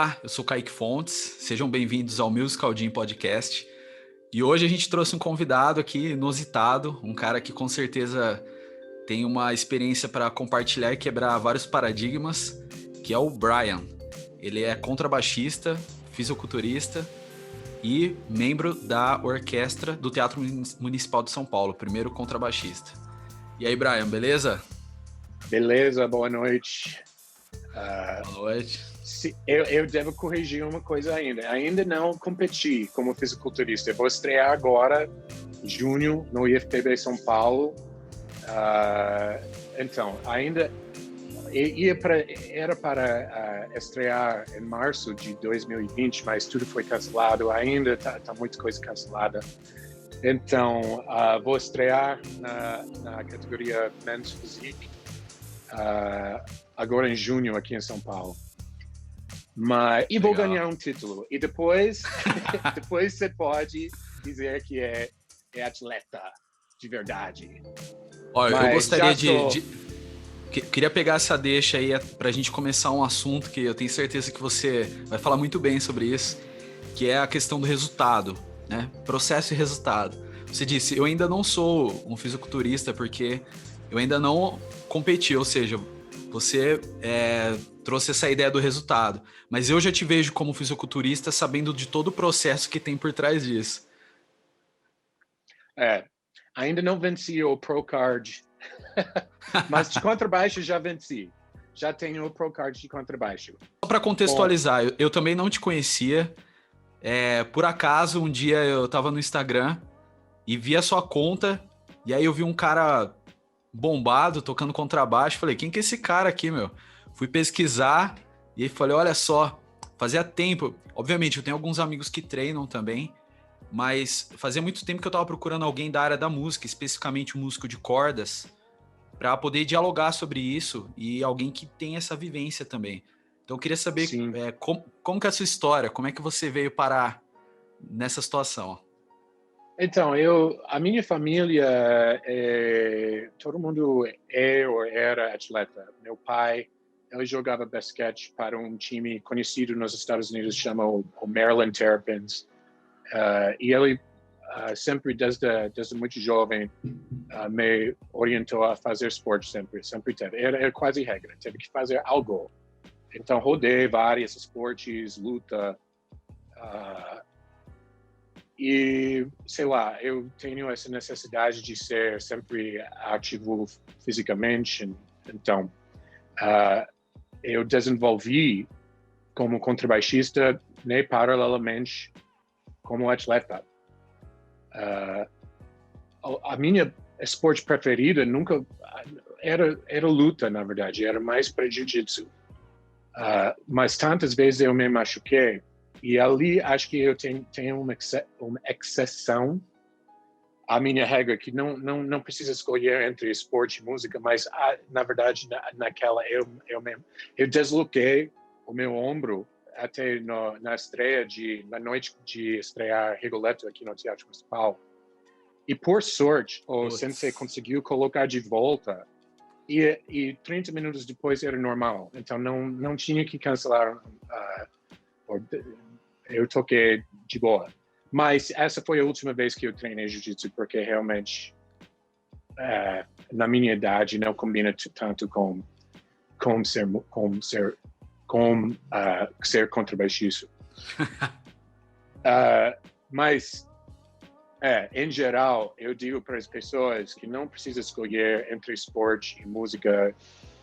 Olá, eu sou Kaique Fontes, sejam bem-vindos ao Musical Gym Podcast. E hoje a gente trouxe um convidado aqui inusitado, um cara que com certeza tem uma experiência para compartilhar e quebrar vários paradigmas, que é o Brian. Ele é contrabaixista, fisiculturista e membro da orquestra do Teatro Municipal de São Paulo, primeiro contrabaixista. E aí, Brian, beleza? Beleza, boa noite. Boa noite. Eu devo corrigir uma coisa ainda. Ainda não competi como fisiculturista. Eu vou estrear agora, em junho, no IFPB São Paulo. Então, ainda era para estrear em março de 2020, mas tudo foi cancelado. Ainda tá muita coisa cancelada. Então, vou estrear na categoria Men's Physique agora em junho aqui em São Paulo. E vou ganhar um título. E depois você pode dizer que é atleta de verdade. Olha, eu gostaria queria pegar essa deixa aí pra gente começar um assunto que eu tenho certeza que você vai falar muito bem sobre isso, que é a questão do resultado, né? Processo e resultado. Você disse, eu ainda não sou um fisiculturista porque eu ainda não competi, ou seja, você trouxe essa ideia do resultado, mas eu já te vejo como fisiculturista sabendo de todo o processo que tem por trás disso. Ainda não venci o Pro Card, mas de contrabaixo já venci. Já tenho o Pro Card de contrabaixo. Só para contextualizar, eu também não te conhecia. Por acaso, um dia eu tava no Instagram e vi a sua conta, e aí eu vi um cara bombado, tocando contrabaixo. Falei, quem que é esse cara aqui, meu? Fui pesquisar e aí falei, olha só, fazia tempo. Obviamente, eu tenho alguns amigos que treinam também, mas fazia muito tempo que eu tava procurando alguém da área da música, especificamente um músico de cordas, para poder dialogar sobre isso e alguém que tem essa vivência também. Então eu queria saber como que é a sua história, como é que você veio parar nessa situação? Então, a minha família, todo mundo ou era atleta. Meu pai, ele jogava basquete para um time conhecido nos Estados Unidos, chama o Maryland Terrapins. E ele sempre, desde muito jovem, me orientou a fazer esporte sempre teve. Era quase regra, teve que fazer algo. Então, rodei vários esportes, luta, e, sei lá, eu tenho essa necessidade de ser sempre ativo fisicamente. Então, eu desenvolvi como contrabaixista, né, paralelamente como atleta. A minha esporte preferida nunca era luta, na verdade, era mais para jiu-jitsu. Mas tantas vezes eu me machuquei. E ali acho que eu tenho uma exceção à minha regra, que não precisa escolher entre esporte e música, mas na verdade naquela eu desloquei o meu ombro até na estreia na noite de estrear Rigoletto aqui no Teatro Municipal. E por sorte o sensei conseguiu colocar de volta e 30 minutos depois era normal. Então não tinha que cancelar. Eu toquei de boa. Mas essa foi a última vez que eu treinei jiu-jitsu, porque realmente, na minha idade, não combina tanto com ser contrabaixista. Mas, em geral, eu digo para as pessoas que não precisa escolher entre esporte e música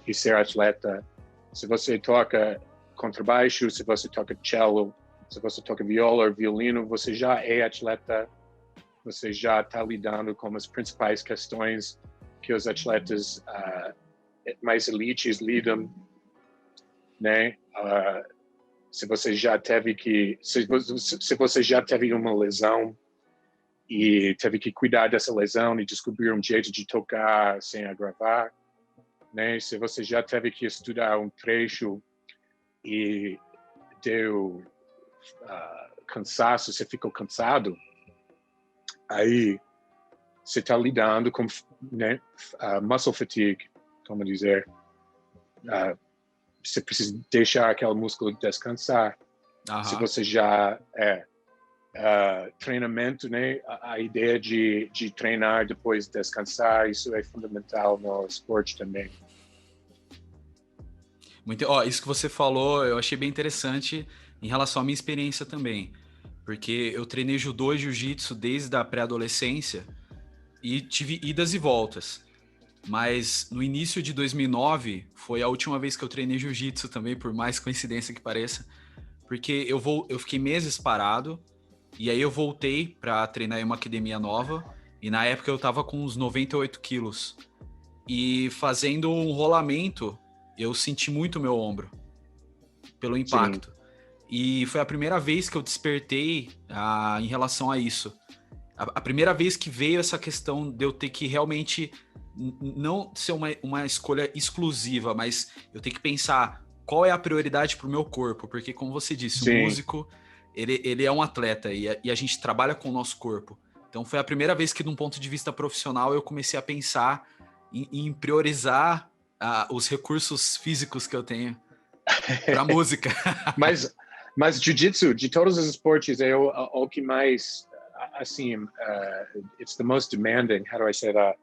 e ser atleta. Se você toca contrabaixo, se você toca cello, se você toca viola ou violino, você já é atleta, você já está lidando com as principais questões que os atletas mais elites lidam, né? Se você já teve uma lesão e teve que cuidar dessa lesão e descobrir um jeito de tocar sem agravar, né? Se você já teve que estudar um trecho e deu cansaço, você ficou cansado, aí você está lidando com, né, muscle fatigue, como dizer, você precisa deixar aquele músculo descansar. Se Aham. você já treinamento, né? A ideia de treinar depois descansar, isso é fundamental no esporte também. Muito, ó, isso que você falou, eu achei bem interessante em relação à minha experiência também. Porque eu treinei judô e jiu-jitsu desde a pré-adolescência e tive idas e voltas. Mas no início de 2009 foi a última vez que eu treinei jiu-jitsu também, por mais coincidência que pareça. Porque eu fiquei meses parado e aí eu voltei para treinar em uma academia nova. E na época eu tava com uns 98 quilos. E fazendo um rolamento, eu senti muito meu ombro, pelo Sim, impacto. E foi a primeira vez que eu despertei em relação a isso. A primeira vez que veio essa questão de eu ter que realmente não ser uma escolha exclusiva, mas eu ter que pensar qual é a prioridade para o meu corpo. Porque, como você disse, o sim. músico, ele é um atleta e a gente trabalha com o nosso corpo. Então, foi a primeira vez que, de um ponto de vista profissional, eu comecei a pensar em priorizar os recursos físicos que eu tenho para música. mas, mas jiu-jitsu, de todos os esportes, é o que mais, assim, it's the most demanding, how do I say that?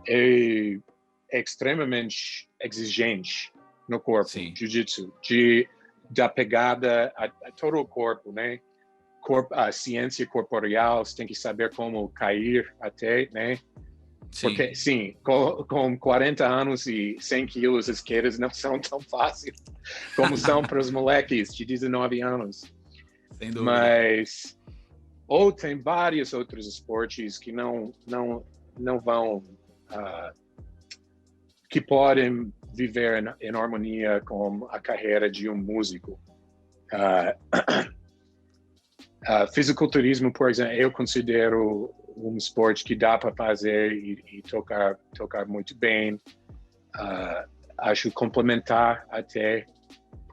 É extremamente exigente no corpo, Sim, jiu-jitsu, da pegada a todo o corpo, né? A ciência corporeal, você tem que saber como cair até, né? sim, Porque, sim, com 40 anos e 100 quilos, as quedas não são tão fáceis como são para os moleques de 19 anos. sem dúvida. Mas, ou tem vários outros esportes que não vão, que podem viver em harmonia com a carreira de um músico. Fisiculturismo, por exemplo, eu considero um esporte que dá para fazer e tocar muito bem. Acho complementar até,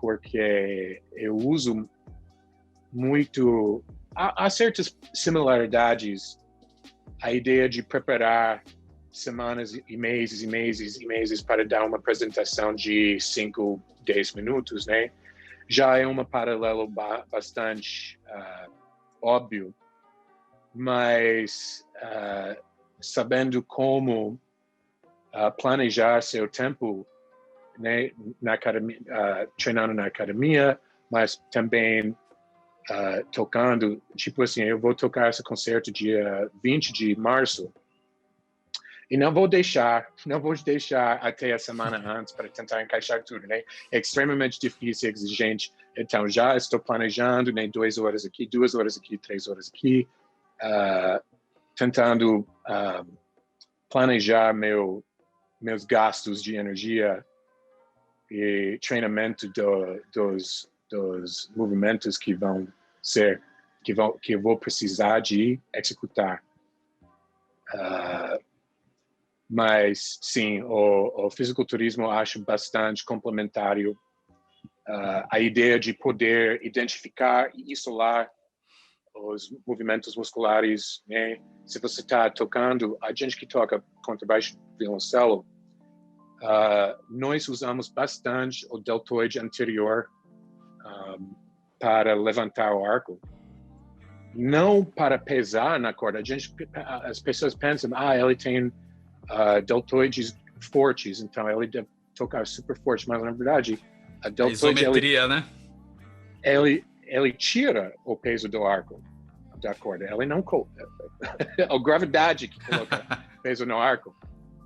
porque eu uso muito. Há certas similaridades. A ideia de preparar semanas e meses e meses e meses para dar uma apresentação de 5, 10 minutos, né? Já é um paralelo bastante óbvio, mas sabendo como planejar seu tempo, né, na academia, treinando na academia, mas também tocando, tipo assim, eu vou tocar esse concerto dia 20 de março e não vou deixar até a semana antes para tentar encaixar tudo, né? É extremamente difícil e exigente. Então, já estou planejando, né, 2 horas aqui, 2 horas aqui, 3 horas aqui, tentando planejar meus gastos de energia e treinamento dos movimentos que vão ser, que eu vou precisar de executar. Mas, sim, o fisiculturismo eu acho bastante complementário. A ideia de poder identificar e isolar os movimentos musculares, né? Se você está tocando, a gente que toca contrabaixo, violoncelo, nós usamos bastante o deltoide anterior para levantar o arco. Não para pesar na corda. As pessoas pensam, ele tem deltoides fortes, então ele deve tocar super forte, mas na verdade, a A deltoide, isometria, né? ele tira o peso do arco da corda. Ele não... a gravidade que coloca peso no arco.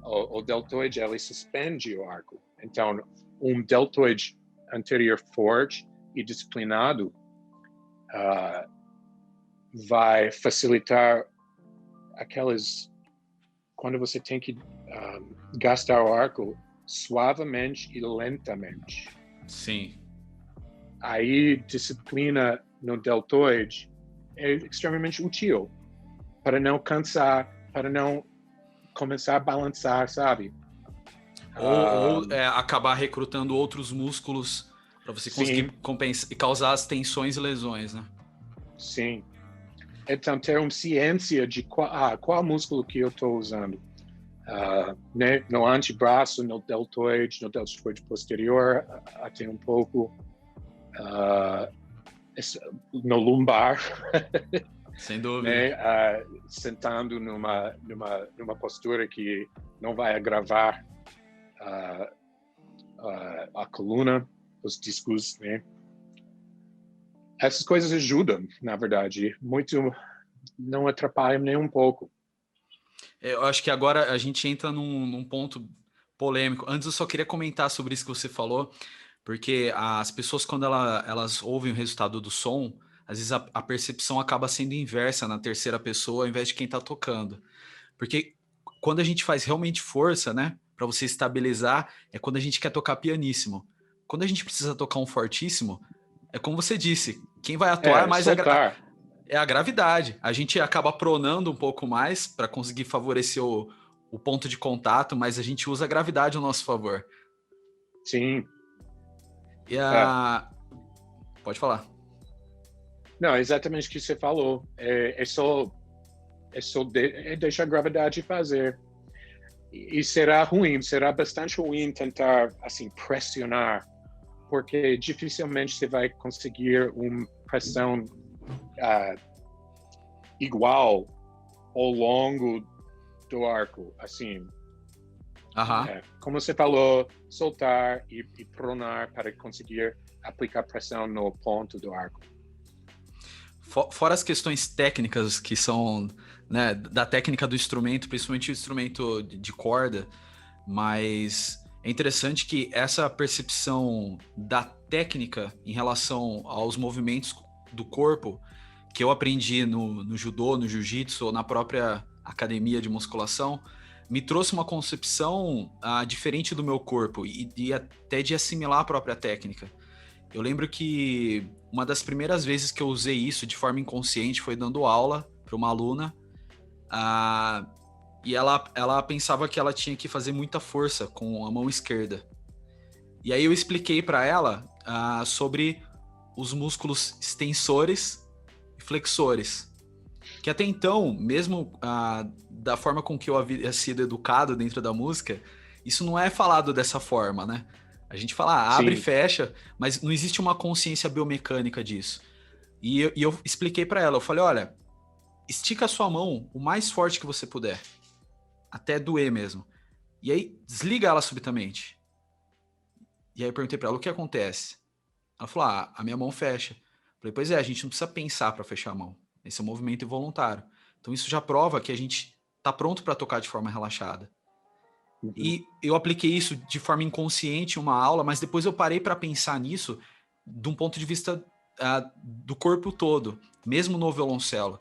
O deltoide, ele suspende o arco. Então, um deltoide anterior forte e disciplinado vai facilitar aquelas... Quando você tem que gastar o arco suavemente e lentamente. Sim. Aí, disciplina no deltoide é extremamente útil para não cansar, para não começar a balançar, sabe? Acabar recrutando outros músculos para você conseguir Sim, compensar e causar as tensões e lesões, né? sim. Então, ter uma ciência de qual músculo que eu estou usando. Né? No antebraço, no deltoide posterior, até um pouco. no lumbar, Sem dúvida. né? Sentando numa postura que não vai agravar a coluna, os discos, né? Essas coisas ajudam, na verdade, muito, não atrapalham nem um pouco. Eu acho que agora a gente entra num ponto polêmico. Antes eu só queria comentar sobre isso que você falou, porque as pessoas, quando elas ouvem o resultado do som, às vezes a percepção acaba sendo inversa na terceira pessoa ao invés de quem tá tocando. Porque quando a gente faz realmente força, né, para você estabilizar, é quando a gente quer tocar pianíssimo. Quando a gente precisa tocar um fortíssimo, é como você disse, quem vai atuar é mais Soltar. é a gravidade. A gente acaba pronando um pouco mais para conseguir favorecer o ponto de contato, mas a gente usa a gravidade ao nosso favor. Sim. E a... Pode falar. Não, é exatamente o que você falou. É só deixar a gravidade fazer. E será ruim, será bastante ruim tentar, assim, pressionar, porque dificilmente você vai conseguir uma pressão igual ao longo do arco, assim. Como você falou, soltar e pronar para conseguir aplicar pressão no ponto do arco. Fora as questões técnicas que são, né, da técnica do instrumento, principalmente o instrumento de corda, mas é interessante que essa percepção da técnica em relação aos movimentos do corpo, que eu aprendi no judô, no jiu-jitsu ou na própria academia de musculação, me trouxe uma concepção diferente do meu corpo e até de assimilar a própria técnica. Eu lembro que uma das primeiras vezes que eu usei isso de forma inconsciente foi dando aula para uma aluna, e ela pensava que ela tinha que fazer muita força com a mão esquerda. E aí eu expliquei para ela sobre os músculos extensores e flexores, que até então, mesmo da forma com que eu havia sido educado dentro da música, isso não é falado dessa forma, né? A gente fala abre e fecha, mas não existe uma consciência biomecânica disso. E eu expliquei para ela, eu falei, olha, estica a sua mão o mais forte que você puder, até doer mesmo. E aí desliga ela subitamente. E aí eu perguntei para ela, o que acontece? Ela falou, a minha mão fecha. Eu falei, pois é, a gente não precisa pensar para fechar a mão. Esse é um movimento involuntário. Então isso já prova que a gente está pronto para tocar de forma relaxada. Uhum. E eu apliquei isso de forma inconsciente em uma aula, mas depois eu parei para pensar nisso de um ponto de vista do corpo todo, mesmo no violoncelo.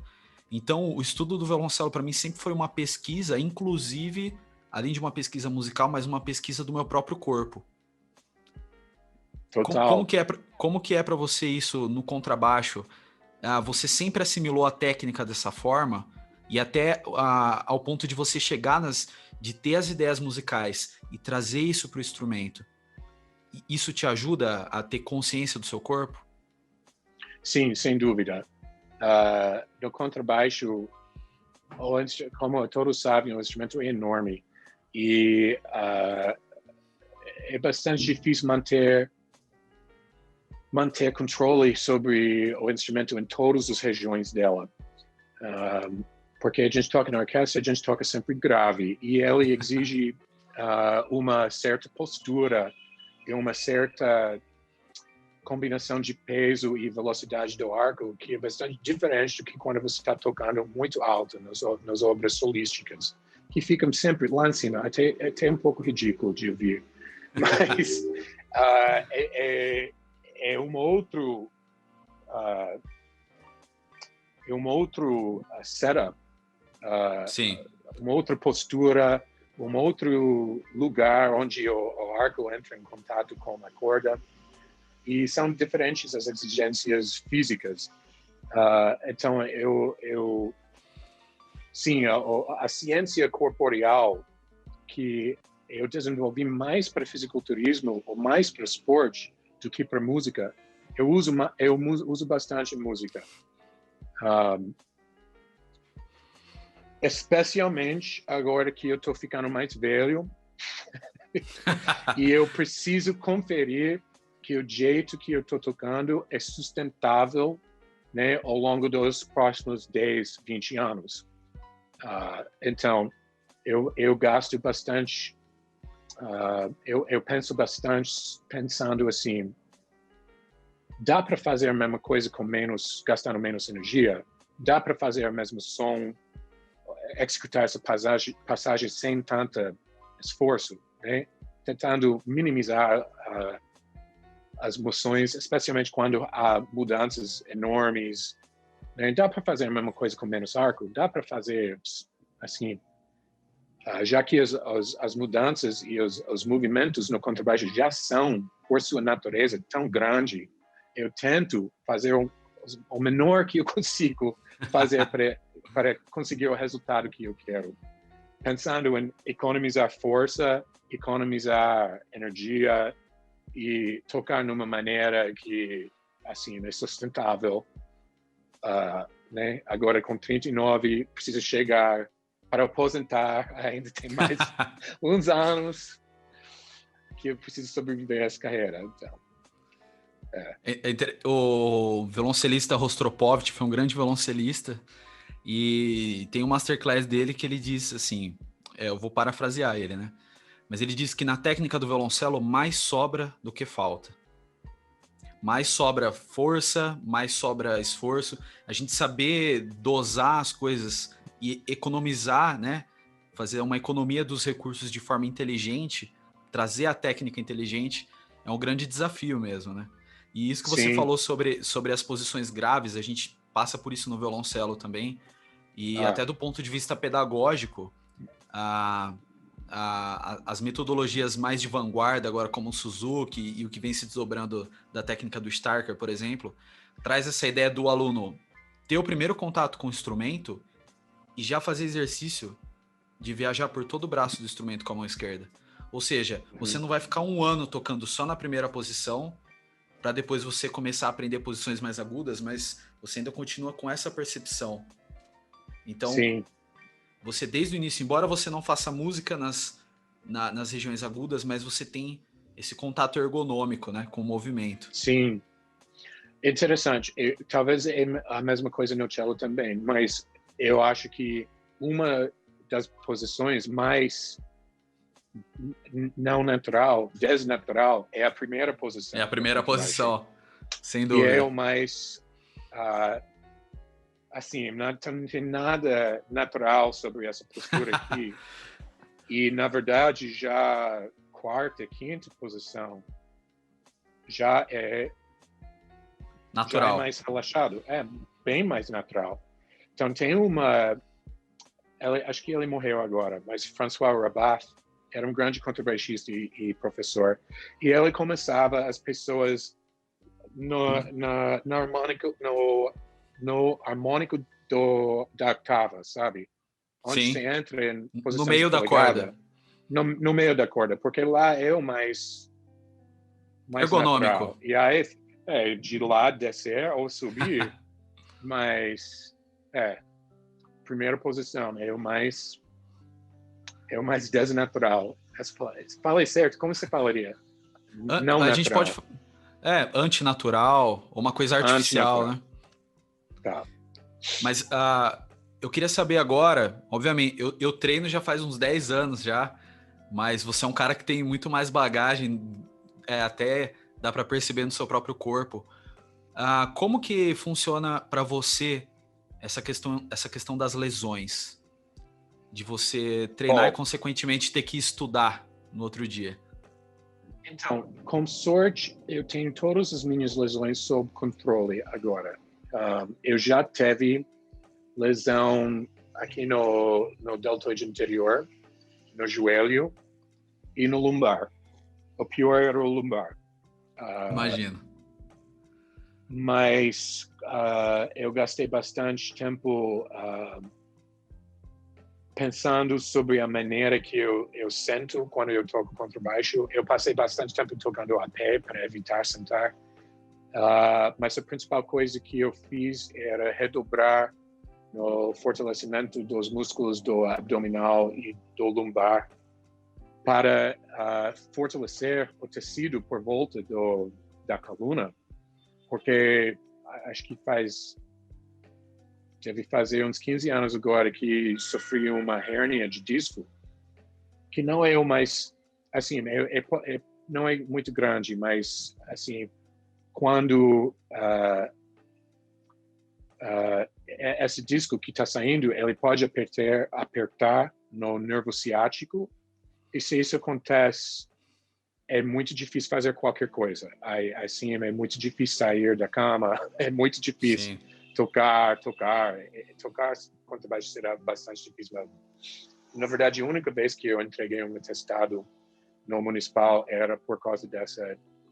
Então o estudo do violoncelo para mim sempre foi uma pesquisa, inclusive, além de uma pesquisa musical, mas uma pesquisa do meu próprio corpo. Total. Como que é para você isso no contrabaixo? Você sempre assimilou a técnica dessa forma e até ao ponto de você chegar de ter as ideias musicais e trazer isso para o instrumento. Isso te ajuda a ter consciência do seu corpo? Sim, sem dúvida. No contrabaixo, como todos sabem, o instrumento é enorme e é bastante difícil manter controle sobre o instrumento em todas as regiões dela. Porque a gente toca na orquestra, a gente toca sempre grave, e ele exige uma certa postura e uma certa combinação de peso e velocidade do arco, que é bastante diferente do que quando você está tocando muito alto nas obras solísticas, que ficam sempre lá em cima, até um pouco ridículo de ouvir. Mas é um outro setup, Sim. uma outra postura, um outro lugar onde o arco entra em contato com a corda, e são diferentes as exigências físicas. Então, sim, a ciência corporeal que eu desenvolvi mais para fisiculturismo ou mais para esporte do que para música, eu uso bastante música. Especialmente agora que eu estou ficando mais velho e eu preciso conferir que o jeito que eu estou tocando é sustentável, né, ao longo dos próximos 10, 20 anos. Então, eu gasto bastante, eu penso bastante pensando assim, dá para fazer a mesma coisa com gastando menos energia? Dá para fazer o mesmo som, executar essa passagem sem tanto esforço, né? Tentando minimizar as emoções, especialmente quando há mudanças enormes. Né? Dá para fazer a mesma coisa com menos arco? Dá para fazer assim, já que as mudanças e os movimentos no contrabaixo já são, por sua natureza, tão grande, eu tento fazer o menor que eu consigo fazer para conseguir o resultado que eu quero. Pensando em economizar força, economizar energia e tocar numa maneira que, assim, é sustentável. Né? Agora, com 39, precisa chegar para aposentar, ainda tem mais uns anos que eu preciso sobreviver a essa carreira. Então, O violoncelista Rostropovich foi um grande violoncelista e tem um masterclass dele que ele diz assim, eu vou parafrasear ele, né? Mas ele diz que na técnica do violoncelo mais sobra do que falta. Mais sobra força, mais sobra esforço. A gente saber dosar as coisas e economizar, né? Fazer uma economia dos recursos de forma inteligente, trazer a técnica inteligente, é um grande desafio mesmo, né? E isso que você sim. falou sobre as posições graves, a gente passa por isso no violoncelo também. E até do ponto de vista pedagógico, as metodologias mais de vanguarda, agora como o Suzuki e o que vem se desdobrando da técnica do Starker, por exemplo, traz essa ideia do aluno ter o primeiro contato com o instrumento e já fazer exercício de viajar por todo o braço do instrumento com a mão esquerda. Ou seja, você não vai ficar um ano tocando só na primeira posição para depois você começar a aprender posições mais agudas, mas você ainda continua com essa percepção. Então, sim. Você desde o início, embora você não faça música nas regiões agudas, mas você tem esse contato ergonômico, né, com o movimento. Sim. Interessante. Talvez é a mesma coisa no cello também, mas eu acho que uma das posições mais não natural, desnatural, é a primeira posição. É a primeira posição, sem e dúvida. é o mais assim, não tem nada natural sobre essa postura aqui. E, na verdade, já quarta, quinta posição já é natural. Já é mais relaxado. É bem mais natural. Então, tem acho que ele morreu agora, mas François Rabat era um grande contrabaixista e professor. E ele começava as pessoas no harmônico da octava, sabe? Onde Sim. você entra em posição no meio da corda. No meio da corda, porque lá é o mais ergonômico. Natural. E aí, de lá descer ou subir, mas, primeira posição, é o mais desnatural. Falei certo, como você falaria? Não a natural. gente pode... antinatural, ou uma coisa artificial, né? Tá. Mas eu queria saber agora, obviamente, eu treino já faz uns 10 anos já, mas você é um cara que tem muito mais bagagem, até dá para perceber no seu próprio corpo. Como que funciona para você essa questão das lesões? De você treinar e, consequentemente, ter que estudar no outro dia? Então, com sorte, eu tenho todas as minhas lesões sob controle agora. Eu já tive lesão aqui no deltoide anterior, no joelho e no lumbar. O pior era o lumbar. Imagino. Mas eu gastei bastante tempo pensando sobre a maneira que eu sento quando eu toco contrabaixo. Eu passei bastante tempo tocando a pé para evitar sentar. Mas a principal coisa que eu fiz era redobrar no fortalecimento dos músculos do abdominal e do lumbar para fortalecer o tecido por volta da coluna, porque acho que deve fazer uns 15 anos agora que sofri uma hérnia de disco, que não é o mais, assim, não é muito grande, mas, assim, quando esse disco que está saindo, ele pode apertar no nervo ciático, e se isso acontece, é muito difícil fazer qualquer coisa. Assim, é muito difícil sair da cama, é muito difícil. Sim. Tocar contra baixo será bastante difícil mesmo. Na verdade, a única vez que eu entreguei um atestado no municipal era por causa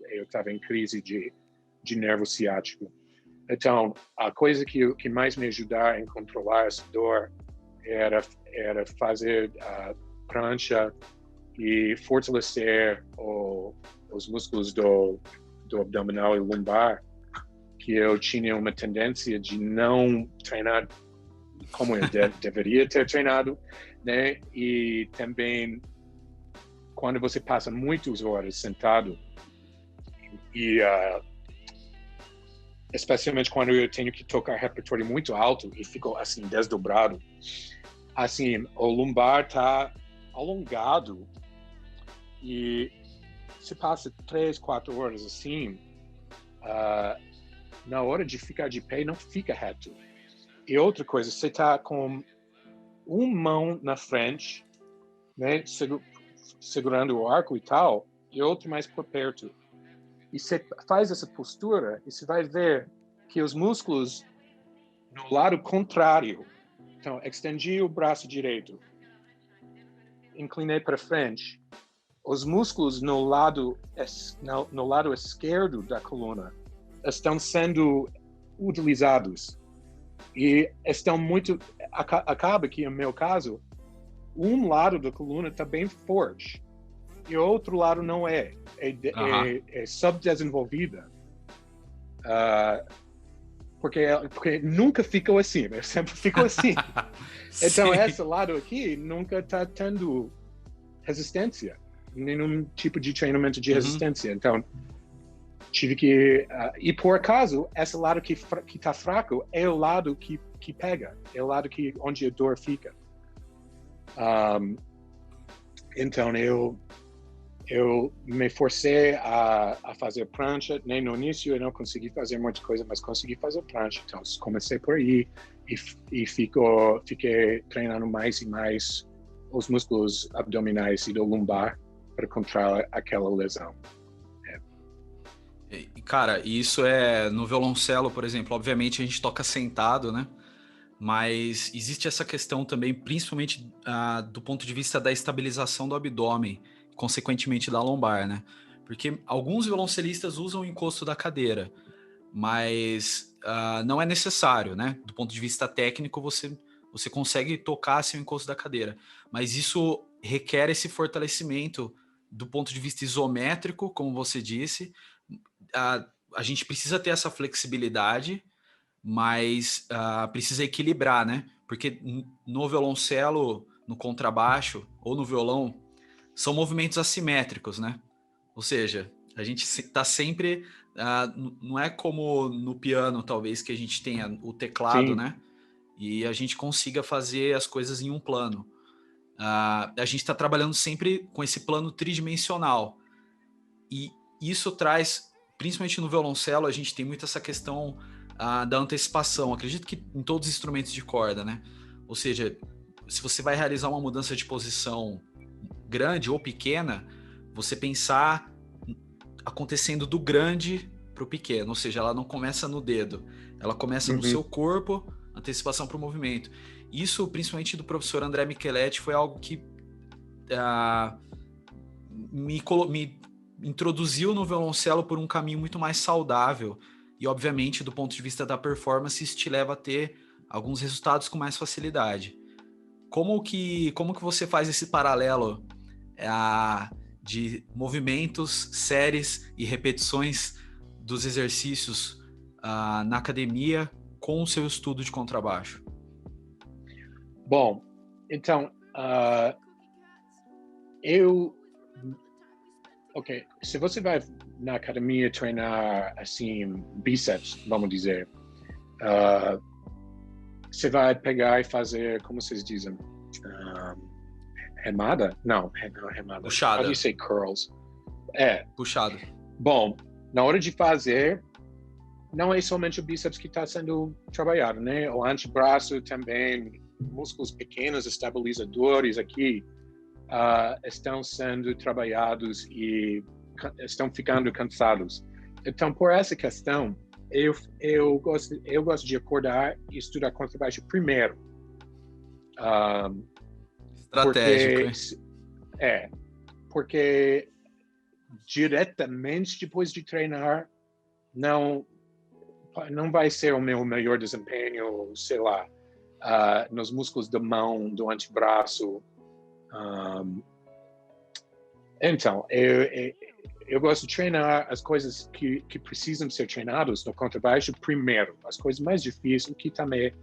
eu estava em crise de nervo ciático. Então, a coisa que mais me ajudava a controlar essa dor era fazer prancha e fortalecer os músculos do abdominal e lumbar, que eu tinha uma tendência de não treinar como eu deveria ter treinado, né? E também, quando você passa muitas horas sentado, e especialmente quando eu tenho que tocar repertório muito alto e fico assim desdobrado, assim, o lumbar tá alongado, e se passa 3, 4 horas assim, na hora de ficar de pé não fica reto. E outra coisa, você tá com uma mão na frente, né, segurando o arco e tal, e outra mais por perto. E você faz essa postura e você vai ver que os músculos no lado contrário. Então, estendi o braço direito, inclinei para frente. Os músculos no lado esquerdo da coluna estão sendo utilizados. E estão muito... Acaba que, no meu caso, um lado da coluna está bem forte e o outro lado não é subdesenvolvida. Porque nunca ficou assim, né? Sempre ficou assim. Então, esse lado aqui nunca está tendo resistência, nenhum tipo de treinamento de resistência. Então, tive que... e por acaso, esse lado que está fraco é o lado que pega, é o lado onde a dor fica. Então, eu me forcei a fazer prancha. Nem no início eu não consegui fazer muita coisa, mas consegui fazer prancha. Então, comecei por aí e fiquei treinando mais e mais os músculos abdominais e do lumbar para controlar aquela lesão. Cara, isso é no violoncelo, por exemplo. Obviamente a gente toca sentado, né? Mas existe essa questão também, principalmente do ponto de vista da estabilização do abdômen, consequentemente da lombar, né? Porque alguns violoncelistas usam o encosto da cadeira, mas não é necessário, né? Do ponto de vista técnico, você consegue tocar sem o encosto da cadeira, mas isso requer esse fortalecimento do ponto de vista isométrico, como você disse. A gente precisa ter essa flexibilidade, mas precisa equilibrar, né? Porque no violoncelo, no contrabaixo ou no violão, são movimentos assimétricos, né? Ou seja, a gente está sempre... não é como no piano, talvez, que a gente tenha o teclado, Sim. né? E a gente consiga fazer as coisas em um plano. A gente está trabalhando sempre com esse plano tridimensional. E isso traz, principalmente no violoncelo, a gente tem muito essa questão da antecipação. Acredito que em todos os instrumentos de corda, né? Ou seja, se você vai realizar uma mudança de posição grande ou pequena, você pensar acontecendo do grande para o pequeno, ou seja, ela não começa no dedo, ela começa no seu corpo, antecipação para o movimento. Isso, principalmente do professor André Micheletti, foi algo que me introduziu no violoncelo por um caminho muito mais saudável, e obviamente do ponto de vista da performance isso te leva a ter alguns resultados com mais facilidade. Como que você faz esse paralelo de movimentos, séries e repetições dos exercícios na academia com o seu estudo de contrabaixo? Bom, então, se você vai na academia treinar, assim, bíceps, vamos dizer, você vai pegar e fazer, como vocês dizem, remada? Não é remada. How do you Puxada. say curls? Puxada. Bom, na hora de fazer, não é somente o bíceps que está sendo trabalhado, né? O antebraço também, músculos pequenos, estabilizadores aqui, estão sendo trabalhados e estão ficando cansados. Então, por essa questão, eu gosto de acordar e estudar contrabaixo primeiro. Estratégico, porque diretamente depois de treinar, não vai ser o meu melhor desempenho, sei lá, nos músculos da mão, do antebraço. Então, eu gosto de treinar as coisas que precisam ser treinadas no contrabaixo primeiro, as coisas mais difíceis, que também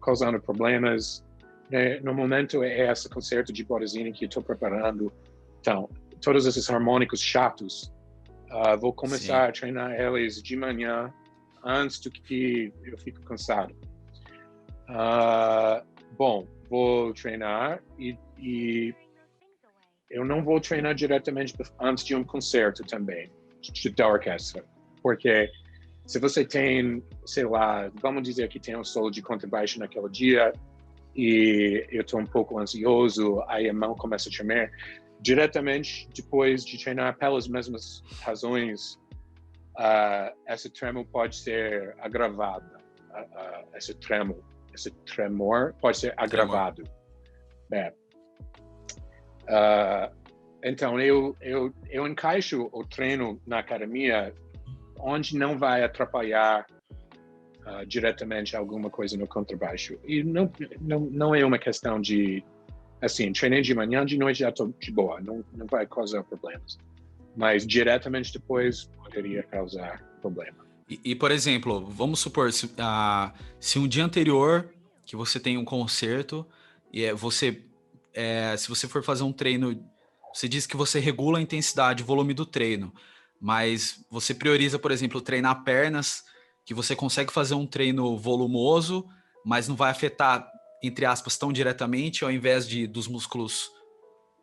causando problemas. Né? No momento é esse concerto de Borodina que eu estou preparando. Então, todos esses harmônicos chatos, vou começar a treinar eles de manhã, antes do que eu fico cansado. Bom, vou treinar e eu não vou treinar diretamente antes de um concerto também, da orquestra, porque se você tem, sei lá, vamos dizer que tem um solo de contrabaixo naquele dia e eu estou um pouco ansioso, aí a mão começa a tremer, diretamente depois de treinar pelas mesmas razões, esse tremor pode ser agravado, esse tremor pode ser agravado. Então, eu encaixo o treino na academia onde não vai atrapalhar diretamente alguma coisa no contrabaixo. E não é uma questão de, assim, treinei de manhã, de noite já estou de boa, não vai causar problemas. Mas diretamente depois poderia causar problema. E por exemplo, vamos supor, se um dia anterior que você tem um concerto e se você for fazer um treino, você diz que você regula a intensidade, o volume do treino, mas você prioriza, por exemplo, treinar pernas, que você consegue fazer um treino volumoso, mas não vai afetar, entre aspas, tão diretamente, ao invés dos músculos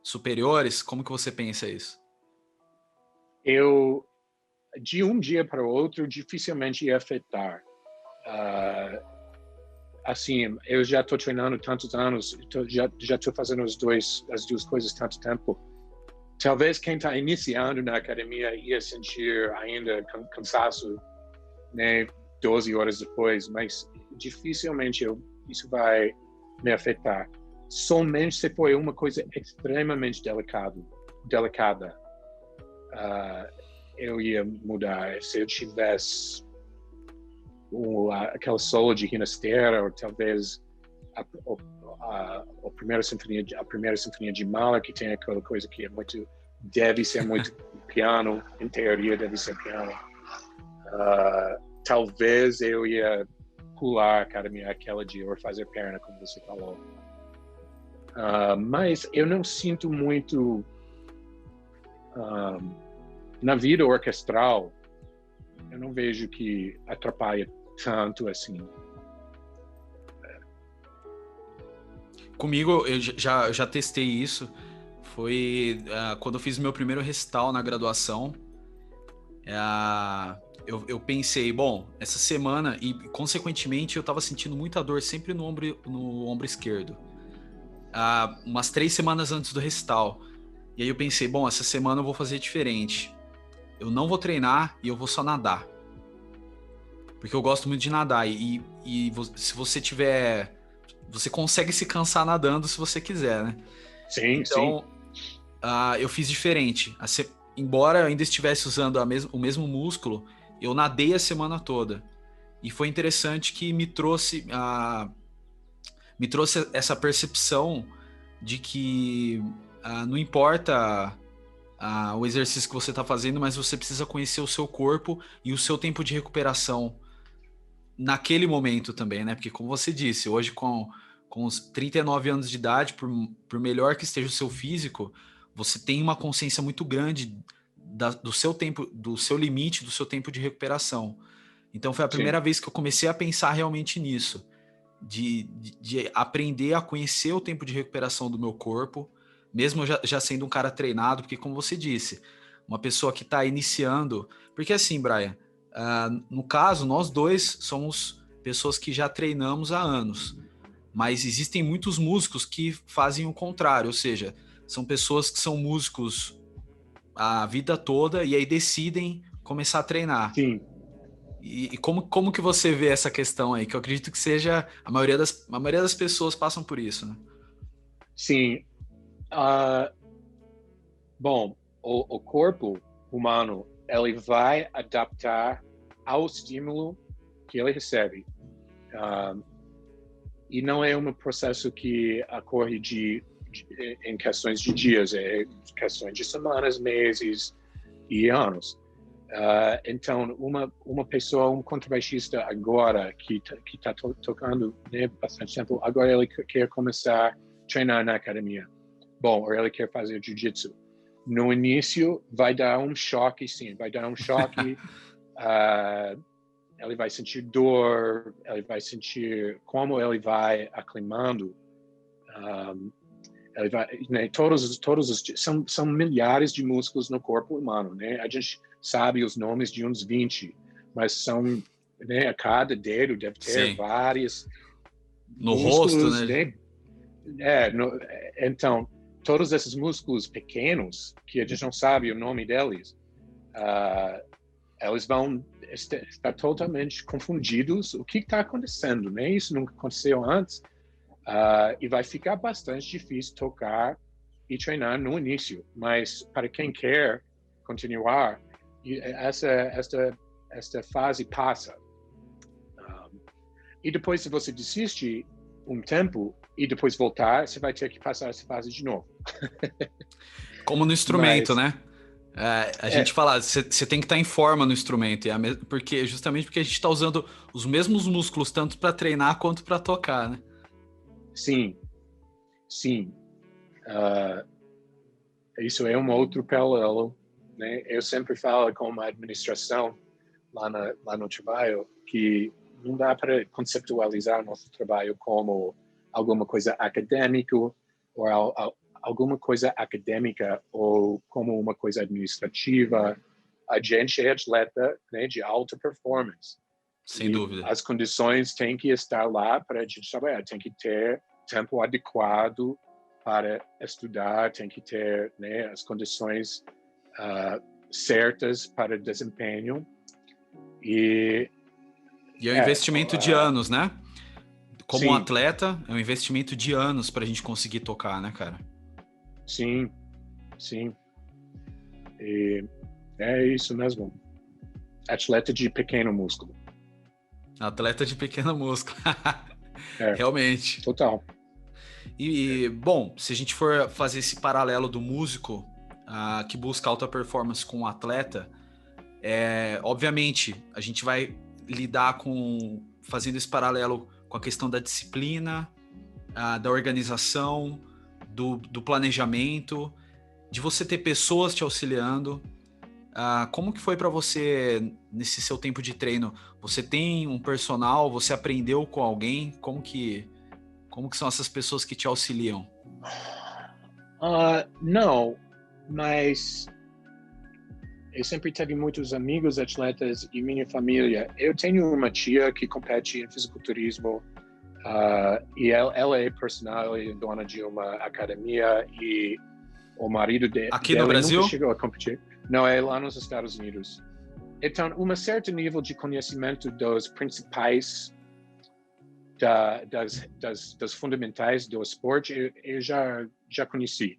superiores. Como que você pensa isso? De um dia para o outro, dificilmente ia afetar. Assim, eu já estou treinando tantos anos, já estou fazendo as duas coisas tanto tempo. Talvez quem está iniciando na academia ia sentir ainda cansaço, né, 12 horas depois, mas dificilmente isso vai me afetar. Somente se for uma coisa extremamente delicada, eu ia mudar. Se eu tivesse aquela solo de Ginastera, ou talvez a primeira sinfonia de Mahler, que tem aquela coisa que deve ser muito piano, em teoria deve ser piano. Talvez eu ia pular a academia aquela dia, ou fazer perna, como você falou. Mas eu não sinto muito na vida orquestral, eu não vejo que atrapalha tanto assim. Comigo, eu já testei isso. Foi quando eu fiz meu primeiro recital na graduação. Eu pensei, bom, essa semana, e consequentemente eu tava sentindo muita dor sempre no ombro esquerdo. Umas 3 semanas antes do recital. E aí eu pensei, bom, essa semana eu vou fazer diferente. Eu não vou treinar e eu vou só nadar. Porque eu gosto muito de nadar. E se você tiver... Você consegue se cansar nadando se você quiser, né? Sim, então, sim. Eu fiz diferente. Embora eu ainda estivesse usando o mesmo músculo, eu nadei a semana toda. E foi interessante que me trouxe essa percepção de que não importa o exercício que você está fazendo, mas você precisa conhecer o seu corpo e o seu tempo de recuperação naquele momento também, né? Porque como você disse, hoje com os 39 anos de idade, por melhor que esteja o seu físico, você tem uma consciência muito grande do seu tempo, do seu limite, do seu tempo de recuperação. Então foi a Sim. primeira vez que eu comecei a pensar realmente nisso, de aprender a conhecer o tempo de recuperação do meu corpo, mesmo já sendo um cara treinado, porque como você disse, uma pessoa que está iniciando, porque assim, Brian, no caso, nós dois somos pessoas que já treinamos há anos, mas existem muitos músicos que fazem o contrário, ou seja, são pessoas que são músicos a vida toda e aí decidem começar a treinar. Sim. E como que você vê essa questão aí? Que eu acredito que seja a maioria das pessoas passam por isso, né? Sim. Bom, o corpo humano, ele vai adaptar ao estímulo que ele recebe. E não é um processo que ocorre em questões de dias, é questões de semanas, meses e anos. Então, uma pessoa, um contrabaixista agora que tá tocando, né, bastante tempo, agora ele quer começar a treinar na academia. Bom, ou ele quer fazer jiu-jitsu. No início, vai dar um choque, sim, vai dar um choque. Ele vai sentir dor, ele vai sentir como ele vai aclimando. Ele vai, né, são milhares de músculos no corpo humano, né? A gente sabe os nomes de uns 20, mas são, né, a cada dedo deve ter Sim. vários No rosto, músculos, né? Então, todos esses músculos pequenos, que a gente não sabe o nome deles, eles vão estar totalmente confundidos. O que está acontecendo, né? Isso nunca aconteceu antes. E vai ficar bastante difícil tocar e treinar no início. Mas para quem quer continuar, esta fase passa. E depois, se você desiste um tempo e depois voltar, você vai ter que passar essa fase de novo. Como no instrumento, Mas, né? A gente fala, você tem que estar em forma no instrumento, justamente porque a gente está usando os mesmos músculos tanto para treinar quanto para tocar, né? sim. Isso é um outro paralelo, né? Eu sempre falo com a administração lá no trabalho que não dá para conceptualizar nosso trabalho como alguma coisa acadêmica ou alguma coisa acadêmica ou como uma coisa administrativa. A gente é atleta, né, de alta performance. Sem E dúvida. as condições têm que estar lá para a gente trabalhar. Tem que ter tempo adequado para estudar, tem que ter, né, as condições certas para desempenho. E é um investimento de anos, né? Como um sim, atleta, é um investimento de anos para a gente conseguir tocar, né, cara? sim. E é isso mesmo. Atleta de pequeno músculo. Atleta de pequeno músculo. É, Realmente. total. Bom, se a gente for fazer esse paralelo do músico que busca alta performance com o atleta, obviamente a gente vai lidar fazendo esse paralelo com a questão da disciplina, da organização, do planejamento, de você ter pessoas te auxiliando. Como que foi para você nesse seu tempo de treino? Você tem um personal? Você aprendeu com alguém? Como que são essas pessoas que te auxiliam? Não, mas eu sempre tive muitos amigos atletas e minha família. Eu tenho uma tia que compete em fisiculturismo e ela é personal e dona de uma academia e o marido Aqui no dela nunca Brasil? chegou a competir. Não, é lá nos Estados Unidos. Então, um certo nível de conhecimento dos principais, das fundamentais do esporte, eu já conheci.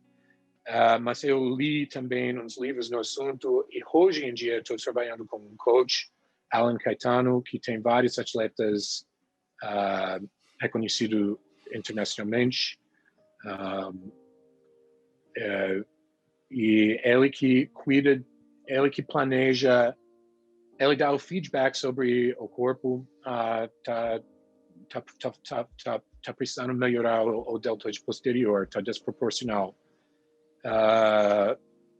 Mas eu li também uns livros no assunto e hoje em dia estou trabalhando com um coach, Alan Caetano, que tem vários atletas reconhecidos internacionalmente. E ele que cuida, ele que planeja, ele dá o feedback sobre o corpo, tá precisando melhorar o deltoide posterior, tá desproporcional.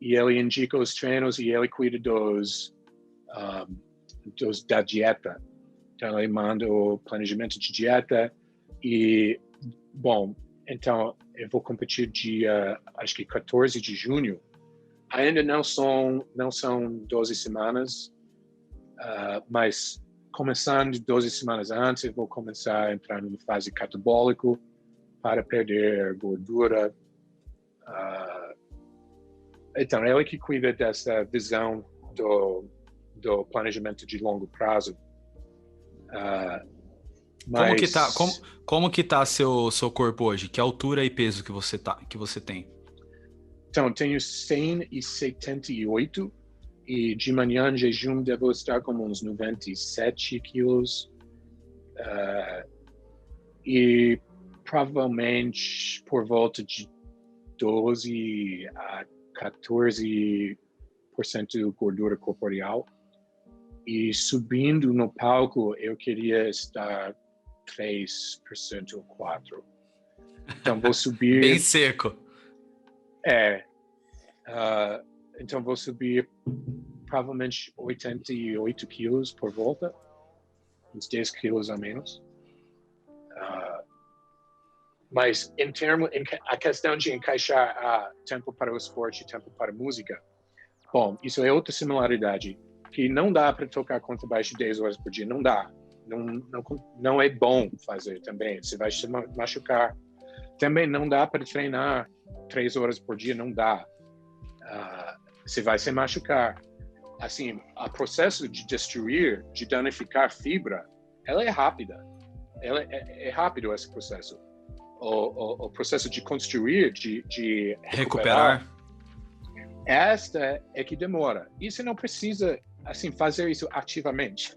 e ele indica os treinos e ele cuida da dieta. Então, ele manda o planejamento de dieta e, bom, então, eu vou competir dia, acho que 14 de junho. Ainda não são 12 semanas, mas começando 12 semanas antes, eu vou começar a entrar numa fase catabólica para perder gordura. Então, ele que cuida dessa visão do planejamento de longo prazo. Mas... Como que tá seu corpo hoje? Que altura e peso que você tem? Então, eu tenho 178 e de manhã em jejum devo estar com uns 97 quilos. E provavelmente por volta de 12 a 14% gordura corporal. E subindo no palco, eu queria estar 3% ou 4%. Então, vou subir... Bem seco. Então, vou subir provavelmente 88 quilos por volta, uns 10 quilos a menos. Mas, a questão de encaixar tempo para o esporte e tempo para a música, bom, isso é outra similaridade, que não dá para tocar contrabaixo 10 horas por dia, não dá. Não é bom fazer também, você vai se machucar. Também não dá para treinar 3 horas por dia, não dá. Você vai se machucar. Assim, o processo de destruir, de danificar fibra, ela é rápida. É rápido esse processo. O processo de construir, de recuperar, esta é que demora. E você não precisa, assim, fazer isso ativamente.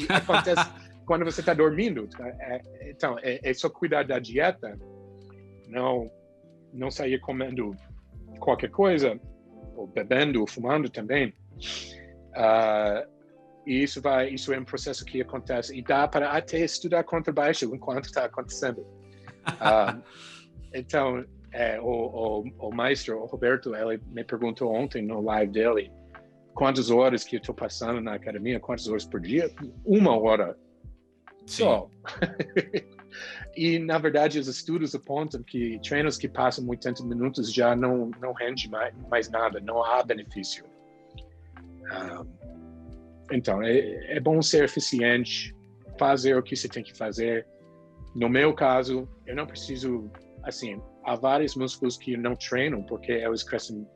Acontece quando você está dormindo. Então, é só cuidar da dieta, não sair comendo qualquer coisa, ou bebendo, ou fumando também. E isso é um processo que acontece. E dá para até estudar contrabaixo enquanto está acontecendo. Então, o maestro, o Roberto, ele me perguntou ontem no live dele quantas horas que eu estou passando na academia, quantas horas por dia? 1 hora só. E, na verdade, os estudos apontam que treinos que passam 80 minutos já não rende mais nada, não há benefício. Então, é bom ser eficiente, fazer o que você tem que fazer. No meu caso, eu não preciso, assim, há vários músculos que não treinam porque eles crescem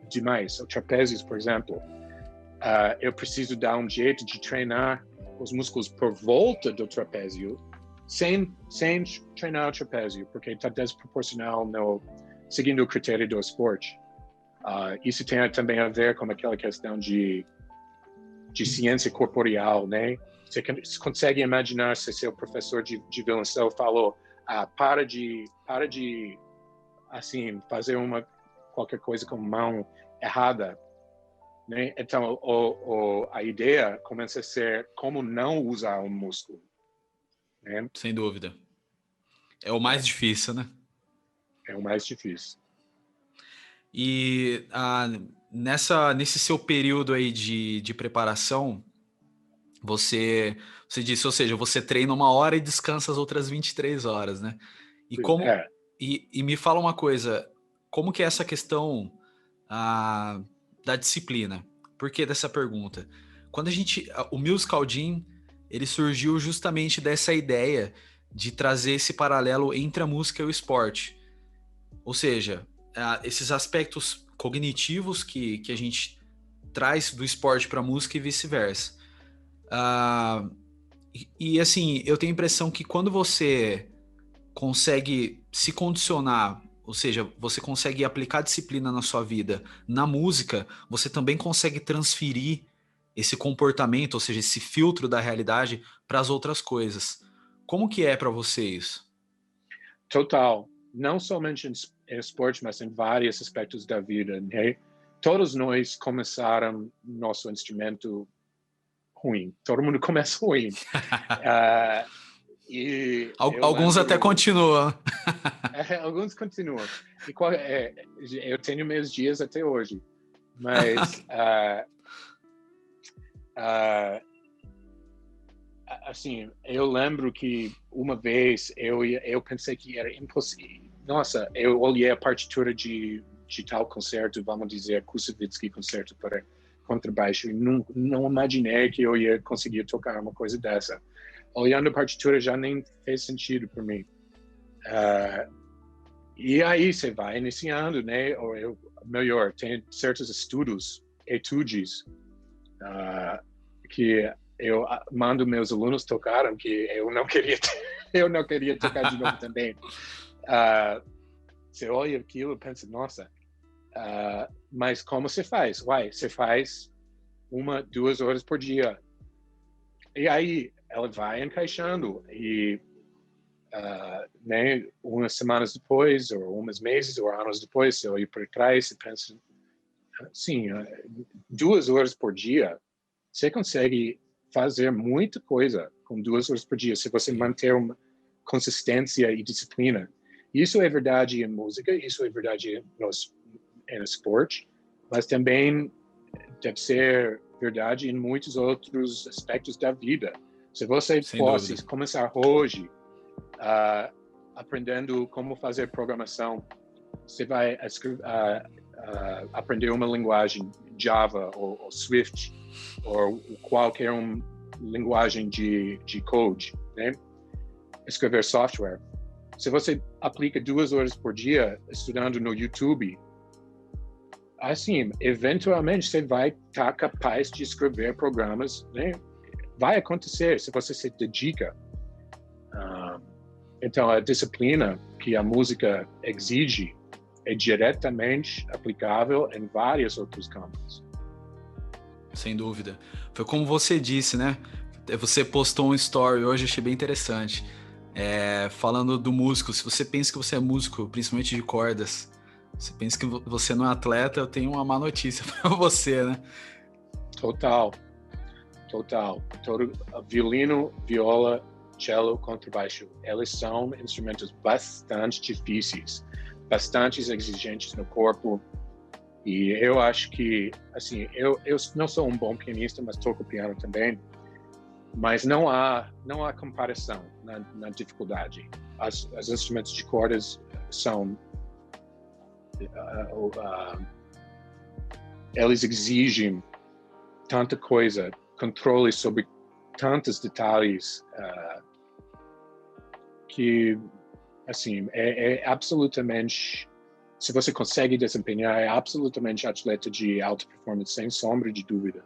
demais. O trapézios, por exemplo, eu preciso dar um jeito de treinar os músculos por volta do trapézio sem treinar o trapézio, porque está desproporcional seguindo o critério do esporte. Isso tem também a ver com aquela questão de ciência corporeal, né? Você consegue imaginar se seu professor de violoncelo falou para de assim, fazer qualquer coisa com a mão errada, né? Então, a ideia começa a ser como não usar um músculo. Né? Sem dúvida. É o mais difícil, né? É o mais difícil. E nesse seu período aí de preparação, você disse, ou seja, você treina 1 hora e descansa as outras 23 horas, né? E me fala uma coisa, como que é essa questão da disciplina? Por que dessa pergunta? Quando o Musical Gym, ele surgiu justamente dessa ideia de trazer esse paralelo entre a música e o esporte. Ou seja, esses aspectos cognitivos que a gente traz do esporte para a música e vice-versa. E assim, eu tenho a impressão que quando você consegue se condicionar, ou seja, você consegue aplicar disciplina na sua vida, na música, você também consegue transferir esse comportamento, ou seja, esse filtro da realidade para as outras coisas. Como que é para você isso? Total. Não somente em esporte, mas em vários aspectos da vida, né? Todos nós começaram nosso instrumento ruim. Todo mundo começa ruim. Alguns até continuam. Alguns continuam. Eu tenho meus dias até hoje. Mas, assim, eu lembro que uma vez eu pensei que era impossível. Nossa, eu olhei a partitura de tal concerto, vamos dizer, Kusevitsky concerto para contrabaixo, e não imaginei que eu ia conseguir tocar uma coisa dessa. Olhando a partitura já nem fez sentido para mim. E aí você vai iniciando, né? Ou melhor, tem certos etudes, que eu mando meus alunos tocaram, que eu não queria tocar de novo também. Você olha aquilo e pensa, nossa, mas como você faz? Você faz 1-2 horas por dia. E aí ela vai encaixando e né, umas semanas depois, ou uns meses, ou anos depois, você olha para trás e pensa, sim, 2 horas por dia, você consegue fazer muita coisa com 2 horas por dia, se você manter uma consistência e disciplina. Isso é verdade em música, isso é verdade no esporte, mas também deve ser verdade em muitos outros aspectos da vida. Se você fosse começar hoje aprendendo como fazer programação, você vai aprender uma linguagem Java ou Swift ou qualquer linguagem de code, né? Escrever software. Se você aplica 2 horas por dia estudando no YouTube, assim, eventualmente você vai estar capaz de escrever programas, né? Vai acontecer se você se dedica. Então, a disciplina que a música exige é diretamente aplicável em vários outros campos. Sem dúvida. Foi como você disse, né? Você postou um story hoje, achei bem interessante. Falando do músico, se você pensa que você é músico, principalmente de cordas, você pensa que você não é atleta, eu tenho uma má notícia para você, né? Total. Violino, viola, cello, contrabaixo, eles são instrumentos bastante difíceis, bastante exigentes no corpo. E eu acho que, assim, eu não sou um bom pianista, mas toco piano também. Mas não há comparação na dificuldade. Os instrumentos de cordas são eles exigem tanta coisa, controle sobre tantos detalhes, que, assim, é absolutamente, se você consegue desempenhar, é absolutamente atleta de alta performance, sem sombra de dúvida.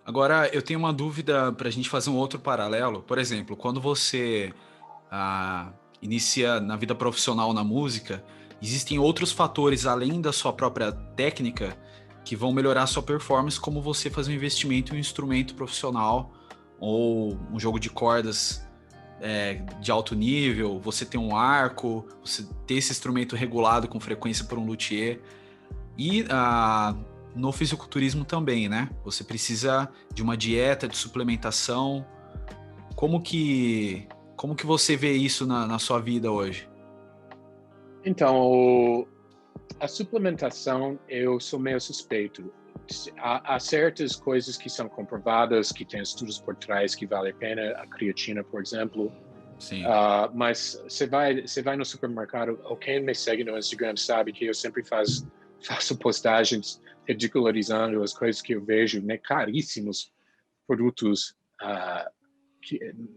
Agora, eu tenho uma dúvida para a gente fazer um outro paralelo. Por exemplo, quando você inicia na vida profissional na música, existem outros fatores além da sua própria técnica que vão melhorar a sua performance, como você fazer um investimento em um instrumento profissional ou um jogo de cordas de alto nível, você ter um arco, você ter esse instrumento regulado com frequência por um luthier. E no fisiculturismo também, né? Você precisa de uma dieta, de suplementação. Como que você vê isso na sua vida hoje? Então, a suplementação, eu sou meio suspeito. Há certas coisas que são comprovadas, que tem estudos por trás que vale a pena, a creatina, por exemplo. Sim. Mas você vai no supermercado, ou quem me segue no Instagram sabe que eu sempre faço postagens ridicularizando as coisas que eu vejo, né, caríssimos produtos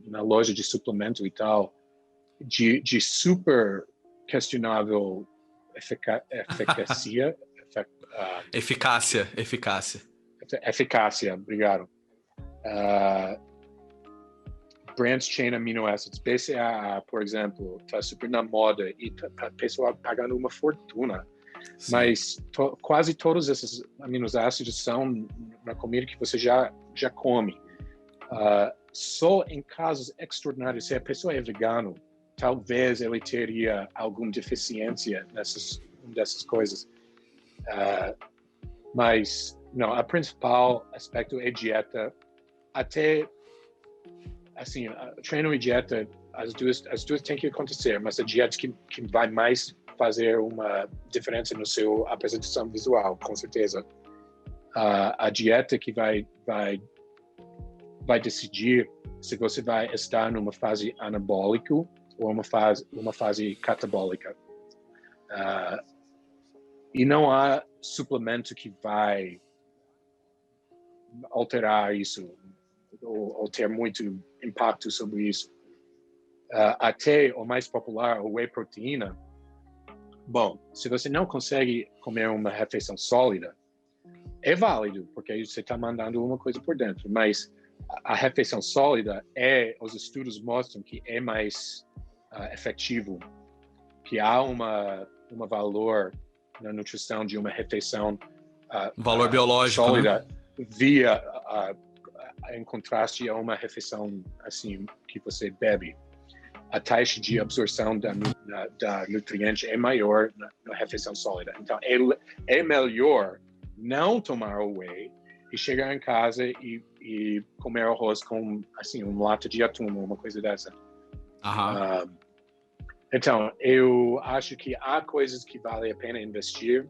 na loja de suplemento e tal, de super questionável eficácia. Eficácia, obrigado. Branched Chain Amino Acids, BCAA, por exemplo, está super na moda e a pessoa pagando uma fortuna. Sim. Mas quase todos esses aminoácidos são na comida que você já come. Só em casos extraordinários, se a pessoa é vegano, talvez ele teria alguma deficiência dessas coisas. Mas não, a principal aspecto é dieta. Até treino e dieta, as duas têm que acontecer, mas a dieta que vai mais fazer uma diferença no seu apresentação visual, com certeza. A dieta que vai decidir se você vai estar numa fase anabólica ou uma fase catabólica. E não há suplemento que vai alterar isso ou ter muito impacto sobre isso. Até o mais popular, o whey proteína. Bom, se você não consegue comer uma refeição sólida, é válido, porque aí você está mandando uma coisa por dentro, mas a refeição sólida os estudos mostram que é mais efetivo, que há um valor na nutrição de uma refeição valor biológico, sólida, né? Em contraste a uma refeição assim que você bebe. A taxa de absorção da nutriente é maior na refeição sólida. Então, é melhor não tomar o whey e chegar em casa e comer arroz com, assim, uma lata de atum, uma coisa dessa. Então, eu acho que há coisas que vale a pena investir.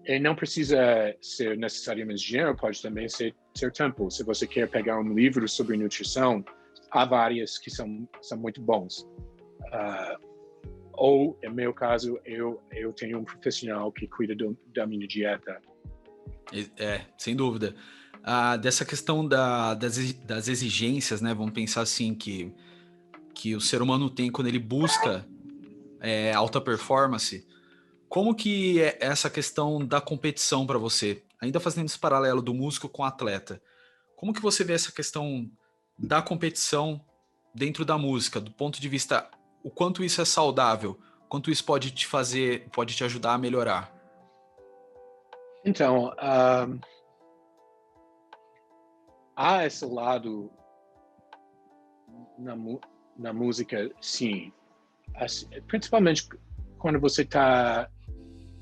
E não precisa ser necessariamente dinheiro, pode também ser tempo. Se você quer pegar um livro sobre nutrição, há várias que são muito bons. Ou, em meu caso, eu tenho um profissional que cuida da minha dieta. Sem dúvida. Dessa questão das exigências, né? Vamos pensar assim, que o ser humano tem quando ele busca alta performance. Como que é essa questão da competição para você? Ainda fazendo esse paralelo do músico com o atleta. Como que você vê essa questão da competição dentro da música, do ponto de vista o quanto isso é saudável, o quanto isso pode te ajudar a melhorar? Então, há esse lado na música, sim. Principalmente quando você está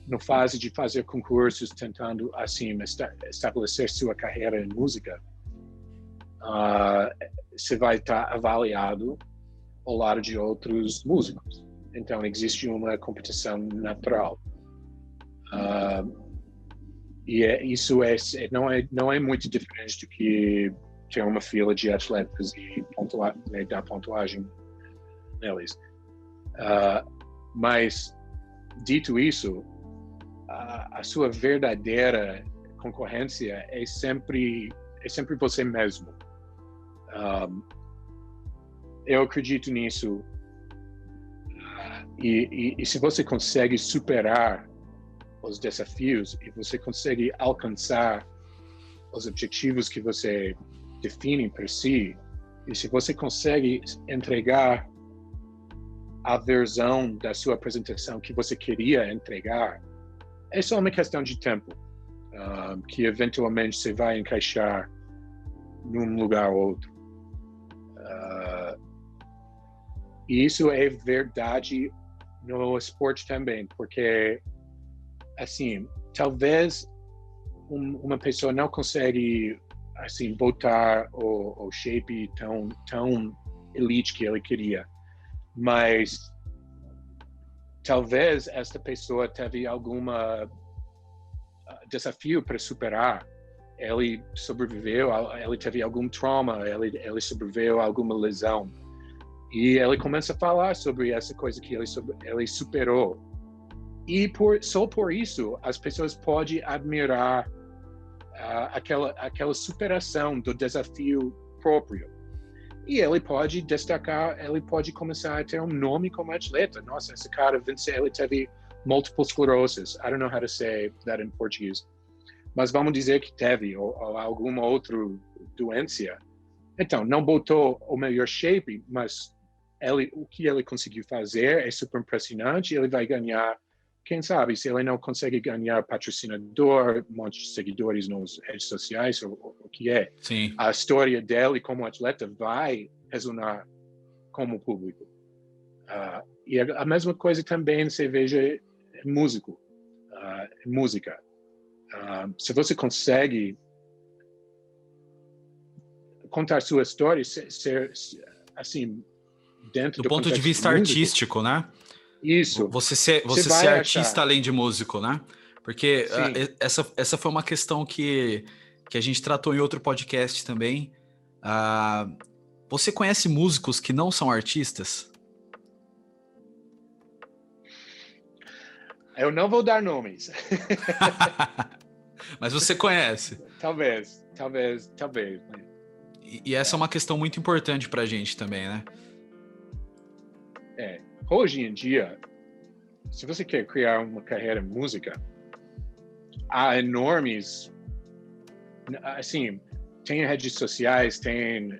na fase de fazer concursos, tentando assim estabelecer sua carreira em música, você vai estar avaliado ao lado de outros músicos. Então, existe uma competição natural. E isso não é muito diferente do que ter uma fila de atletas e dar pontuagem neles. Mas, dito isso, a sua verdadeira concorrência é sempre você mesmo. Eu acredito nisso. E se você consegue superar os desafios e você consegue alcançar os objetivos que você define para si, e se você consegue entregar a versão da sua apresentação que você queria entregar, é só uma questão de tempo, que eventualmente você vai encaixar num lugar ou outro. E isso é verdade no esporte também, porque, assim, talvez uma pessoa não consegue, assim, botar o shape tão elite que ele queria, mas talvez esta pessoa teve algum desafio para superar. Ele sobreviveu, ele teve algum trauma, ele sobreviveu a alguma lesão. E ele começa a falar sobre essa coisa que ele superou. E só por isso, as pessoas podem admirar aquela superação do desafio próprio. E ele pode destacar, ele pode começar a ter um nome como atleta. Nossa, esse cara venceu, ele teve multiple sclerosis. I don't know how to say that in Portuguese. Mas vamos dizer que teve, ou alguma outra doença. Então, não botou o melhor shape, mas o que ele conseguiu fazer é super impressionante. Ele vai ganhar, quem sabe, se ele não consegue ganhar patrocinador, um monte de seguidores nas redes sociais, ou o que é. Sim. A história dele como atleta vai ressonar como público. E a mesma coisa também você veja em música. Se você consegue contar sua história, ser assim, dentro do ponto de vista artístico, né? Isso. Você ser artista além de músico, né? Porque essa foi uma questão que a gente tratou em outro podcast também. Você conhece músicos que não são artistas? Eu não vou dar nomes. Mas você conhece? Talvez. E essa é uma questão muito importante pra gente também, né? Hoje em dia, se você quer criar uma carreira em música, há enormes, assim, tem redes sociais, tem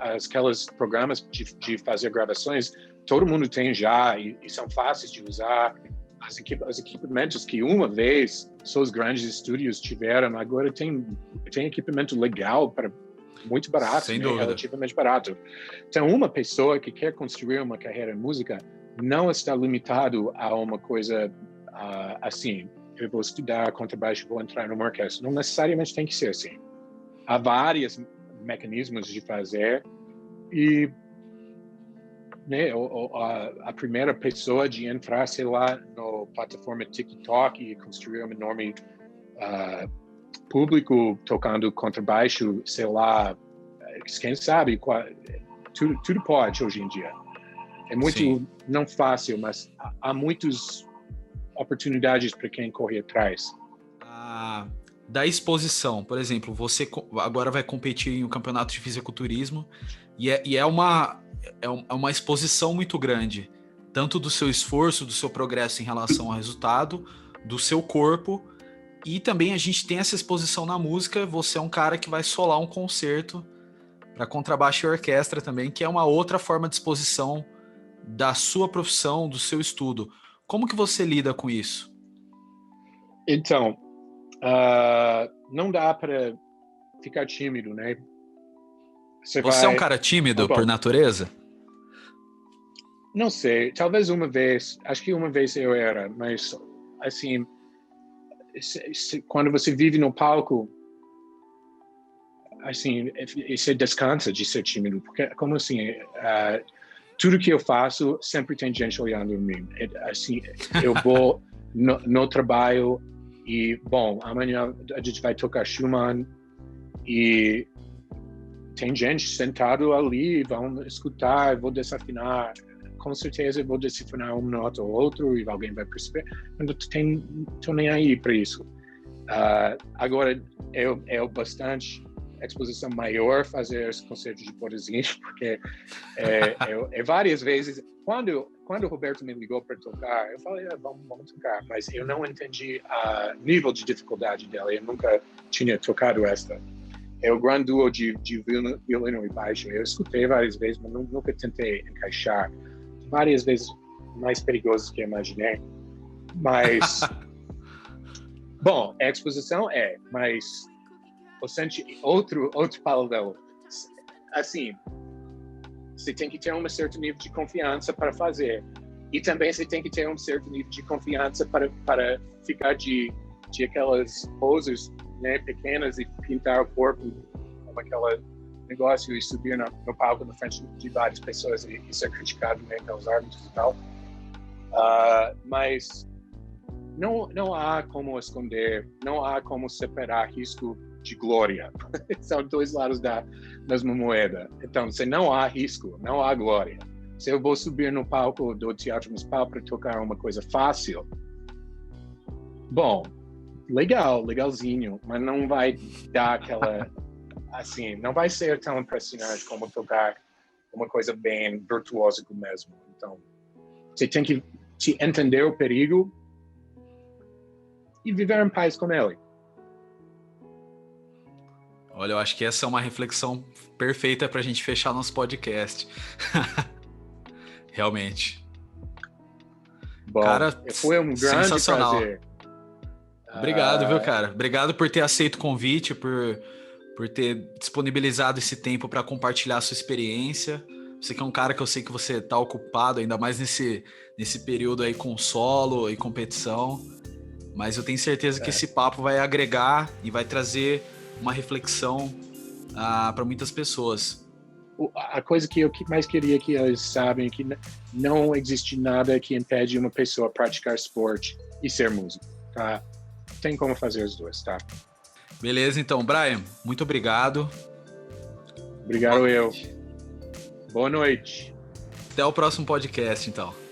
aqueles programas de fazer gravações, todo mundo tem já e são fáceis de usar. Os equipamentos que uma vez só os grandes estúdios tiveram, agora tem equipamento legal para muito barato, sem dúvida, relativamente barato. Então, uma pessoa que quer construir uma carreira em música não está limitado a uma coisa assim. Eu vou estudar contrabaixo, vou entrar numa orquestra. Não necessariamente tem que ser assim. Há vários mecanismos de fazer e né, a primeira pessoa de entrar, sei lá, na plataforma TikTok e construir um enorme público tocando contrabaixo, sei lá, quem sabe, tudo pode hoje em dia. É muito, não fácil, mas há muitas oportunidades para quem corre atrás. Da exposição, por exemplo, você agora vai competir em um campeonato de fisiculturismo e é uma exposição muito grande, tanto do seu esforço, do seu progresso em relação ao resultado, do seu corpo, e também a gente tem essa exposição na música. Você é um cara que vai solar um concerto para contrabaixo e orquestra também, que é uma outra forma de exposição da sua profissão, do seu estudo. Como que você lida com isso? Então, não dá para ficar tímido, né? Você é um cara tímido por natureza? Não sei, talvez uma vez, acho que uma vez eu era, mas assim, quando você vive no palco, assim, você descansa de ser tímido, porque como assim, tudo que eu faço sempre tem gente olhando em mim. Assim, eu vou no trabalho e, bom, amanhã a gente vai tocar Schumann e tem gente sentado ali, vão escutar, vou desafinar. Com certeza eu vou desafinar uma nota ou outra e alguém vai perceber. Eu não estou nem aí para isso. Agora, é bastante exposição maior fazer esse concerto de poesia, porque várias vezes, quando o Roberto me ligou para tocar, eu falei, vamos tocar, mas eu não entendi o nível de dificuldade dela, eu nunca tinha tocado esta. É o grande duo de violino e baixo, eu escutei várias vezes, mas nunca tentei encaixar. Várias vezes mais perigoso que eu imaginei, mas bom, a exposição mas outro paralelo, assim, você tem que ter um certo nível de confiança para fazer, e também você tem que ter um certo nível de confiança para ficar de aquelas poses, né, pequenas e pintar o corpo como aquele negócio e subir no palco na frente de várias pessoas e ser criticado, né, pelos árbitros e tal. Mas não há como esconder, não há como separar risco de glória. São dois lados da mesma moeda. Então, se não há risco, não há glória. Se eu vou subir no palco do Teatro Municipal para tocar uma coisa fácil, bom, legalzinho, mas não vai dar aquela, assim, não vai ser tão impressionante como tocar uma coisa bem virtuosa mesmo. Então, você tem que entender o perigo e viver em paz com ele. Olha, eu acho que essa é uma reflexão perfeita para a gente fechar nosso podcast. Realmente. Bom, cara, foi um grande sensacional. prazer. Obrigado, viu, cara? Obrigado por ter aceito o convite, por ter disponibilizado esse tempo para compartilhar a sua experiência. Você que é um cara que eu sei que você tá ocupado, ainda mais nesse período aí com solo e competição. Mas eu tenho certeza que esse papo vai agregar e vai trazer uma reflexão para muitas pessoas. a coisa que eu mais queria que eles sabem é que não existe nada que impede uma pessoa praticar esporte e ser músico, tá? Tem como fazer os dois, tá? Beleza, então, Brian, muito obrigado. Obrigado eu. Boa noite. Até o próximo podcast, então.